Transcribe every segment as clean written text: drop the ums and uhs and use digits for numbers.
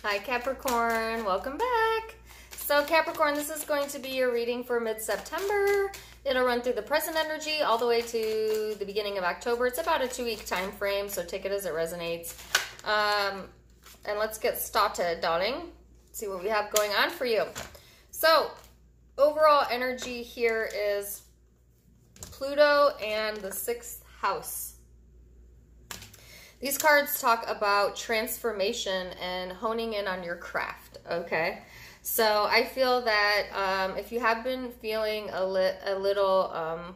Hi Capricorn, welcome back. So Capricorn, this is going to be your reading for mid-September. It'll run through the present energy all the way to the beginning of October. It's about a 2-week time frame, so take it as it resonates. And let's get started, darling. See what we have going on for you. So overall energy here is Pluto and the 6th house. These cards talk about transformation and honing in on your craft, okay? So I feel that if you have been feeling a little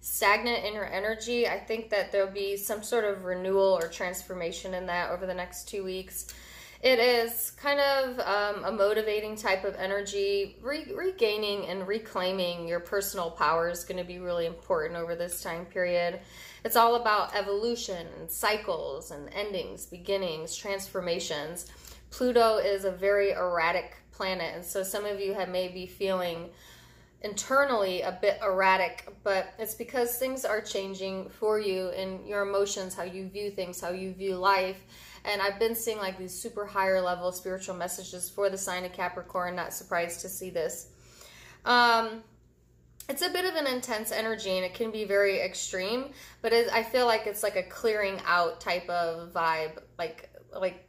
stagnant in your energy, I think that there'll be some sort of renewal or transformation in that over the next 2 weeks. It is kind of a motivating type of energy. Regaining and reclaiming your personal power is going to be really important over this time period. It's all about evolution and cycles and endings, beginnings, transformations. Pluto is a very erratic planet, and so some of you may be feeling internally a bit erratic, but it's because things are changing for you in your emotions, how you view things, how you view life. And I've been seeing like these super higher level spiritual messages for the sign of Capricorn. Not surprised to see this. It's a bit of an intense energy and it can be very extreme, but I feel like it's like a clearing out type of vibe, like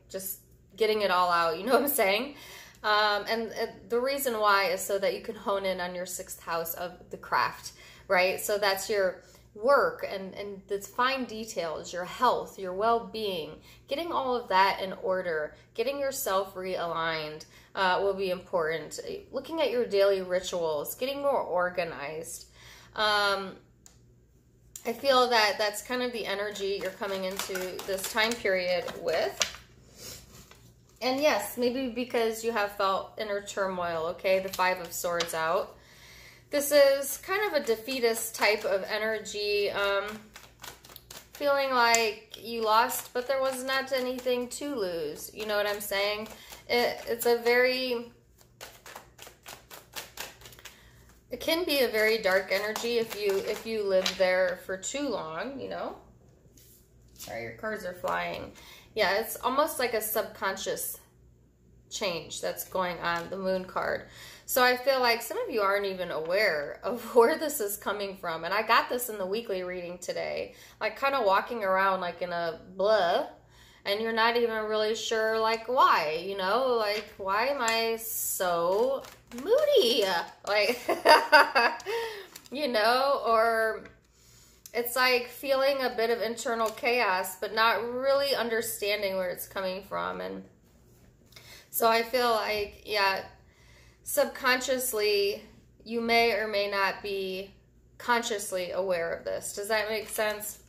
just getting it all out, you know what I'm saying? And the reason why is so that you can hone in on your 6th house of the craft, right? So that's your work and the fine details, your health, your well-being, getting all of that in order, getting yourself realigned will be important. Looking at your daily rituals, getting more organized. I feel that that's kind of the energy you're coming into this time period with. And yes, maybe because you have felt inner turmoil, okay? The 5 of Swords out. This is kind of a defeatist type of energy, feeling like you lost, but there was not anything to lose. You know what I'm saying? It can be a very dark energy if you live there for too long, you know? Sorry, your cards are flying. Yeah, it's almost like a subconscious change that's going on, the Moon card. So I feel like some of you aren't even aware of where this is coming from. And I got this in the weekly reading today, like kind of walking around like in a blah, and you're not even really sure like why, you know, like why am I so moody? Like, you know, or it's like feeling a bit of internal chaos, but not really understanding where it's coming from. And so I feel like, yeah, subconsciously, you may or may not be consciously aware of this. Does that make sense?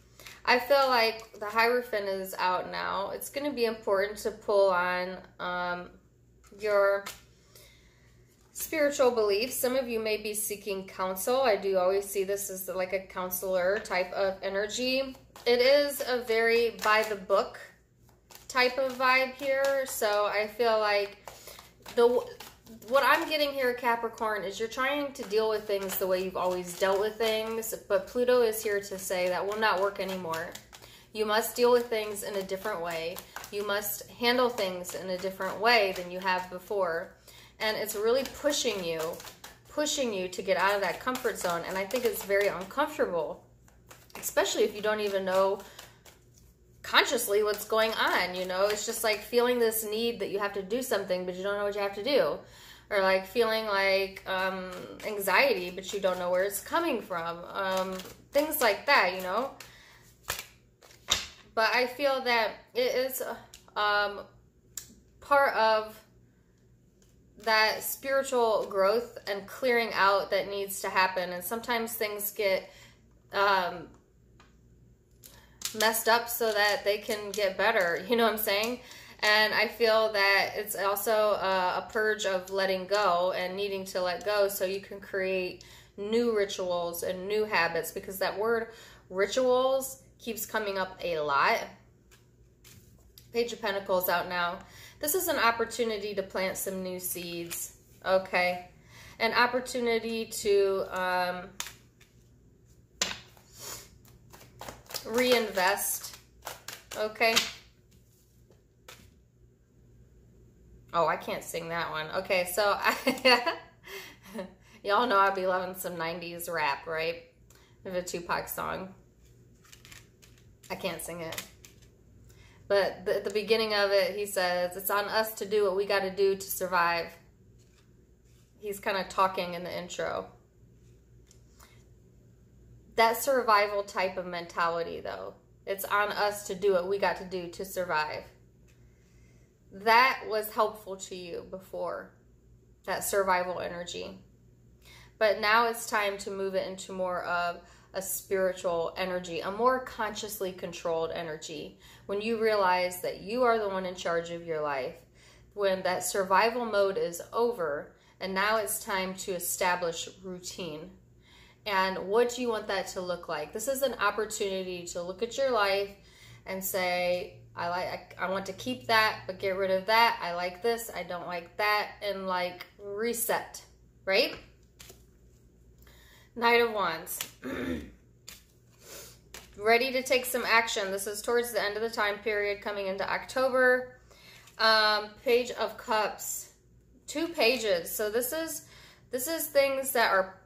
I feel like the Hierophant is out now. It's going to be important to pull on your spiritual beliefs. Some of you may be seeking counsel. I do always see this as like a counselor type of energy. It is a very by the book type of vibe here. So I feel like what I'm getting here, Capricorn, is you're trying to deal with things the way you've always dealt with things, but Pluto is here to say that will not work anymore. You must deal with things in a different way. You must handle things in a different way than you have before. And it's really pushing you to get out of that comfort zone. And I think it's very uncomfortable, especially if you don't even know consciously what's going on, you know? It's just like feeling this need that you have to do something, but you don't know what you have to do. Or like feeling like anxiety, but you don't know where it's coming from. Things like that, you know? But I feel that it is part of that spiritual growth and clearing out that needs to happen. And sometimes things get messed up so that they can get better. You know what I'm saying? And I feel that it's also a purge of letting go and needing to let go so you can create new rituals and new habits, because that word rituals keeps coming up a lot. Page of Pentacles out now. This is an opportunity to plant some new seeds, okay? An opportunity to reinvest, okay? Oh, I can't sing that one. Okay, so y'all know I'd be loving some 90s rap, right? I have a Tupac song. I can't sing it. But at the beginning of it, he says, it's on us to do what we got to do to survive. He's kind of talking in the intro. That survival type of mentality, though. It's on us to do what we got to do to survive. That was helpful to you before, that survival energy. But now it's time to move it into more of a spiritual energy, a more consciously controlled energy. When you realize that you are the one in charge of your life, when that survival mode is over, and now it's time to establish routine. And what do you want that to look like? This is an opportunity to look at your life and say, I want to keep that, but get rid of that. I like this, I don't like that, and like reset, right? Knight of Wands. Ready to take some action. This is towards the end of the time period, coming into October. Page of Cups. 2 pages. So this is things that are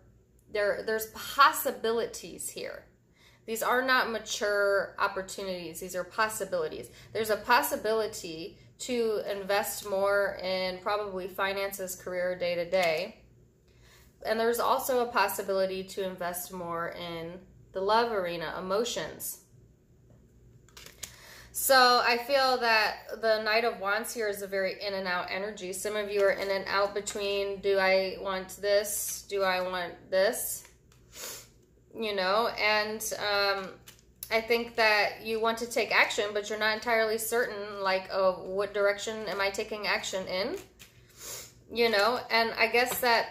there's possibilities here. These are not mature opportunities. These are possibilities. There's a possibility to invest more in probably finances, career, day to day. And there's also a possibility to invest more in the love arena, emotions. So I feel that the Knight of Wands here is a very in and out energy. Some of you are in and out between, do I want this? Do I want this? You know, and I think that you want to take action, but you're not entirely certain, like, oh, what direction am I taking action in? You know, and I guess that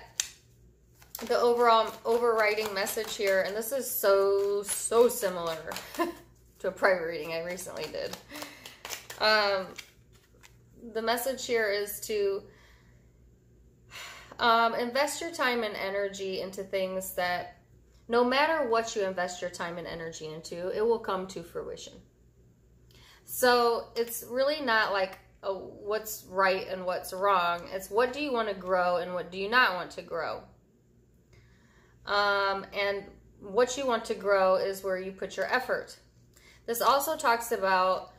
the overall overriding message here, and this is so similar to a private reading I recently did. The message here is to invest your time and energy into things that, no matter what you invest your time and energy into, it will come to fruition. So it's really not like what's right and what's wrong. It's what do you want to grow and what do you not want to grow. And what you want to grow is where you put your effort. This also talks about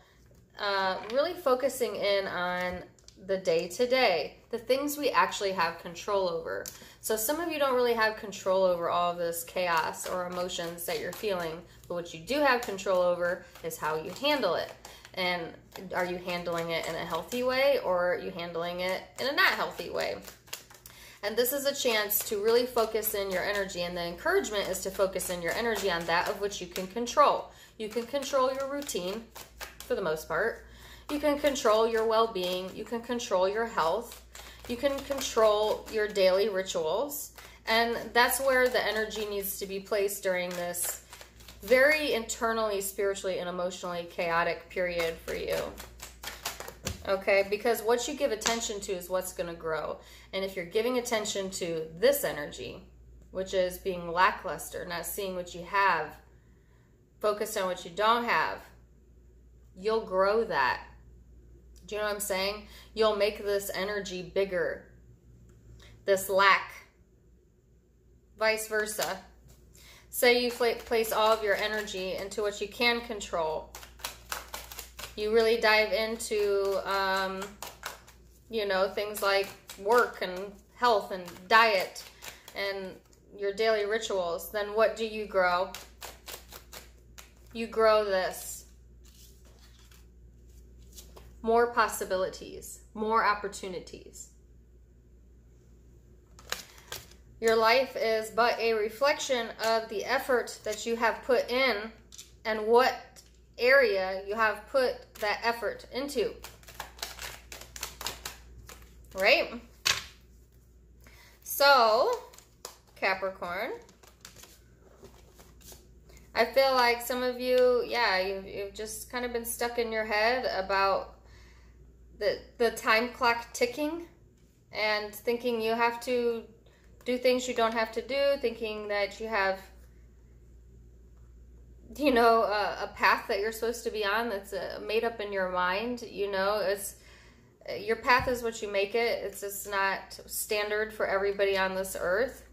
really focusing in on the day-to-day, the things we actually have control over. So some of you don't really have control over all of this chaos or emotions that you're feeling, but what you do have control over is how you handle it. And are you handling it in a healthy way, or are you handling it in a not healthy way? And this is a chance to really focus in your energy, and the encouragement is to focus in your energy on that of which you can control. You can control your routine, for the most part. You can control your well-being. You can control your health. You can control your daily rituals. And that's where the energy needs to be placed during this very internally, spiritually, and emotionally chaotic period for you. Okay, because what you give attention to is what's going to grow. And if you're giving attention to this energy, which is being lackluster, not seeing what you have, focused on what you don't have, you'll grow that. Do you know what I'm saying? You'll make this energy bigger, this lack, vice versa. Say you place all of your energy into what you can control. You really dive into, you know, things like work and health and diet and your daily rituals. Then what do you grow? You grow this. More possibilities, more opportunities. Your life is but a reflection of the effort that you have put in and what area you have put that effort into. Right? So, Capricorn, I feel like some of you, yeah, you've just kind of been stuck in your head about the time clock ticking and thinking you have to do things you don't have to do, thinking that you have, you know, a path that you're supposed to be on that's made up in your mind. You know, your path is what you make it. It's just not standard for everybody on this earth.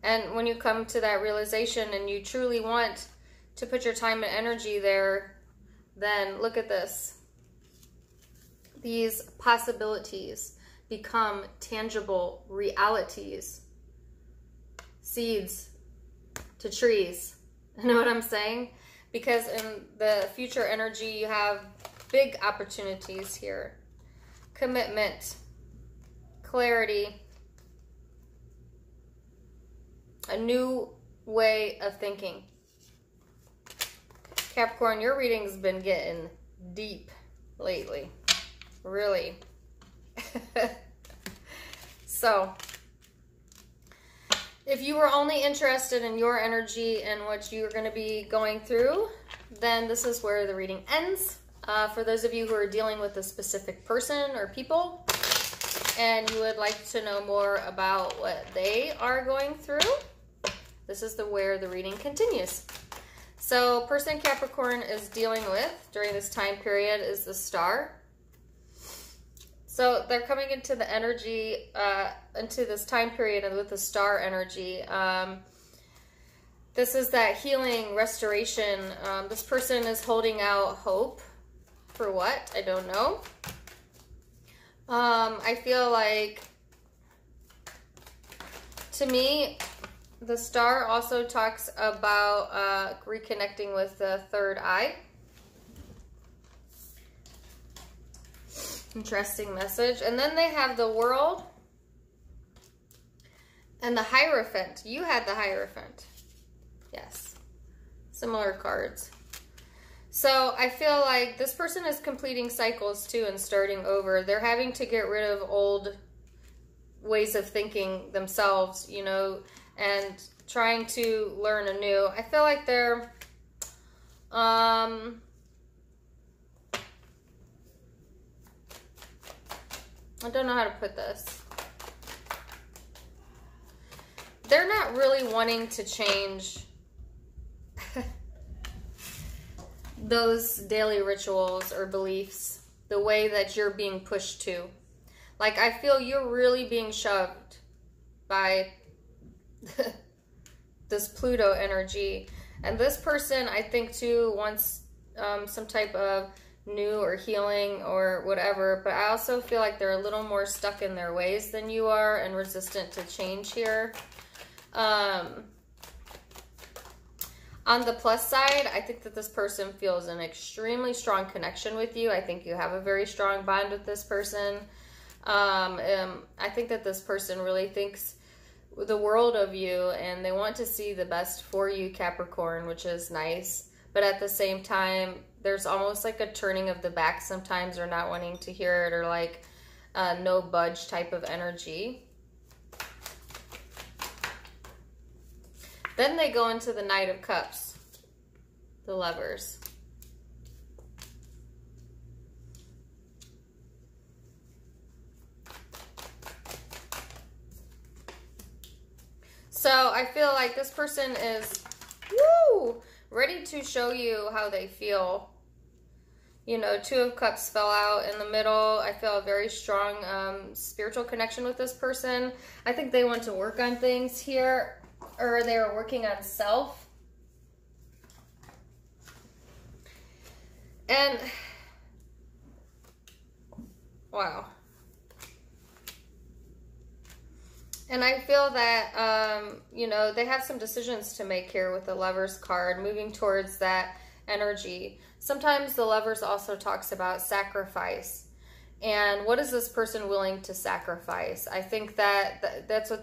And when you come to that realization and you truly want to put your time and energy there, then look at this. These possibilities become tangible realities. Seeds to trees. You know what I'm saying? Because in the future energy, you have big opportunities here. Commitment, clarity, a new way of thinking. Capricorn, your reading's been getting deep lately. Really. So, if you were only interested in your energy and what you're going to be going through, then this is where the reading ends. For those of you who are dealing with a specific person or people, and you would like to know more about what they are going through, this is where the reading continues. So, person Capricorn is dealing with during this time period is the Star. So they're coming into the energy, into this time period and with the Star energy. This is that healing, restoration. This person is holding out hope. For what? I don't know. I feel like, to me, the Star also talks about reconnecting with the third eye. Interesting message. And then they have the World and the Hierophant. You had the Hierophant. Yes. Similar cards. So I feel like this person is completing cycles too and starting over. They're having to get rid of old ways of thinking themselves, you know, and trying to learn anew. I feel like they're I don't know how to put this. They're not really wanting to change those daily rituals or beliefs the way that you're being pushed to. Like, I feel you're really being shoved by this Pluto energy. And this person, I think, too, wants some type of new or healing or whatever, but I also feel like they're a little more stuck in their ways than you are and resistant to change here. On the plus side, I think that this person feels an extremely strong connection with you. I think you have a very strong bond with this person. I think that this person really thinks the world of you and they want to see the best for you, Capricorn, which is nice. But at the same time, there's almost like a turning of the back sometimes, or not wanting to hear it, or like no budge type of energy. Then they go into the Knight of Cups, the Lovers. So I feel like this person is, ready to show you how they feel. You know, Two of Cups fell out in the middle. I feel a very strong spiritual connection with this person. I think they want to work on things here, or they are working on self. And, wow. And I feel that, you know, they have some decisions to make here with the Lovers card, moving towards that energy. Sometimes the Lovers also talks about sacrifice. And what is this person willing to sacrifice? I think that that's what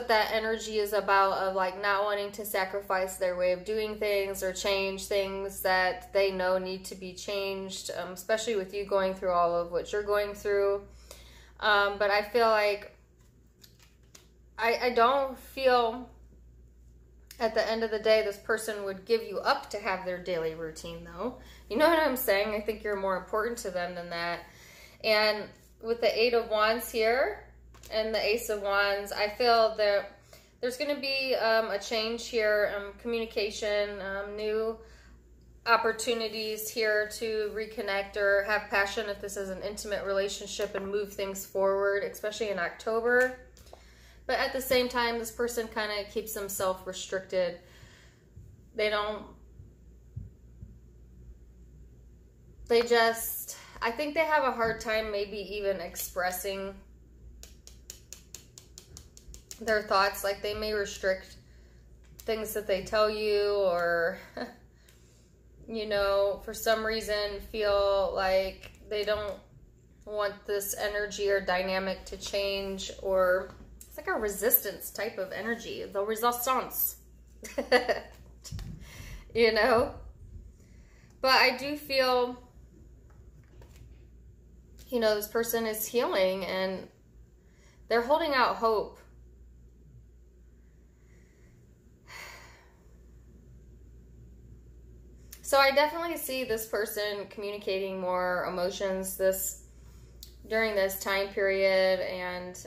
that energy is about, of like not wanting to sacrifice their way of doing things or change things that they know need to be changed, especially with you going through all of what you're going through. But I feel like I don't feel at the end of the day this person would give you up to have their daily routine, though. You know what I'm saying? I think you're more important to them than that. And with the Eight of Wands here and the Ace of Wands, I feel that there's going to be a change here, communication, new opportunities here to reconnect or have passion if this is an intimate relationship and move things forward, especially in October. But at the same time, this person kind of keeps themselves restricted. They just, I think they have a hard time maybe even expressing their thoughts. Like they may restrict things that they tell you, or, you know, for some reason feel like they don't want this energy or dynamic to change, or it's like a resistance type of energy, the resistance, you know. But I do feel, you know, this person is healing and they're holding out hope. So I definitely see this person communicating more emotions during this time period, and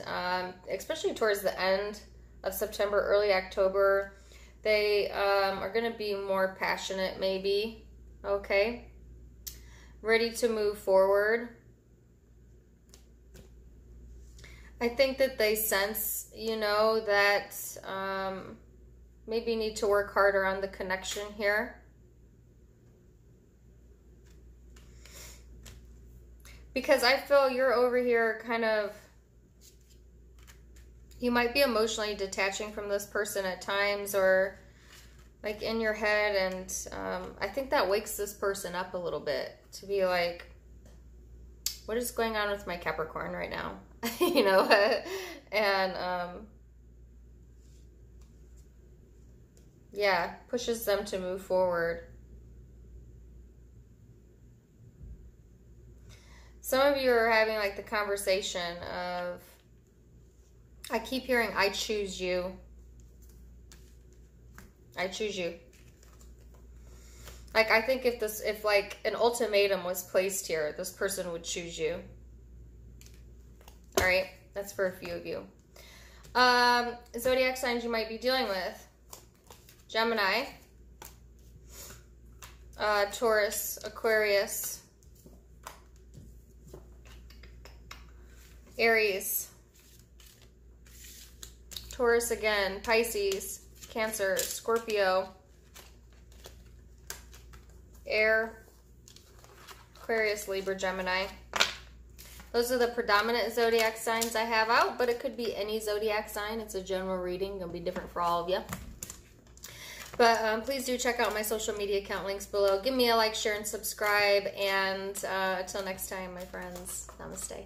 especially towards the end of September, early October. They are going to be more passionate, maybe, okay? Ready to move forward. I think that they sense, you know, that maybe need to work harder on the connection here. Because I feel you're over here kind of, you might be emotionally detaching from this person at times, or like in your head. And I think that wakes this person up a little bit to be like, what is going on with my Capricorn right now? You know, and yeah, pushes them to move forward. Some of you are having like the conversation of, I keep hearing, I choose you. I choose you. Like, I think if like an ultimatum was placed here, this person would choose you. All right, that's for a few of you. Zodiac signs you might be dealing with: Gemini, Taurus, Aquarius, Aries, Taurus again, Pisces, Cancer, Scorpio, Air, Aquarius, Libra, Gemini. Those are the predominant zodiac signs I have out, but it could be any zodiac sign. It's a general reading. It'll be different for all of you. But please do check out my social media account links below. Give me a like, share, and subscribe. And until next time, my friends, namaste.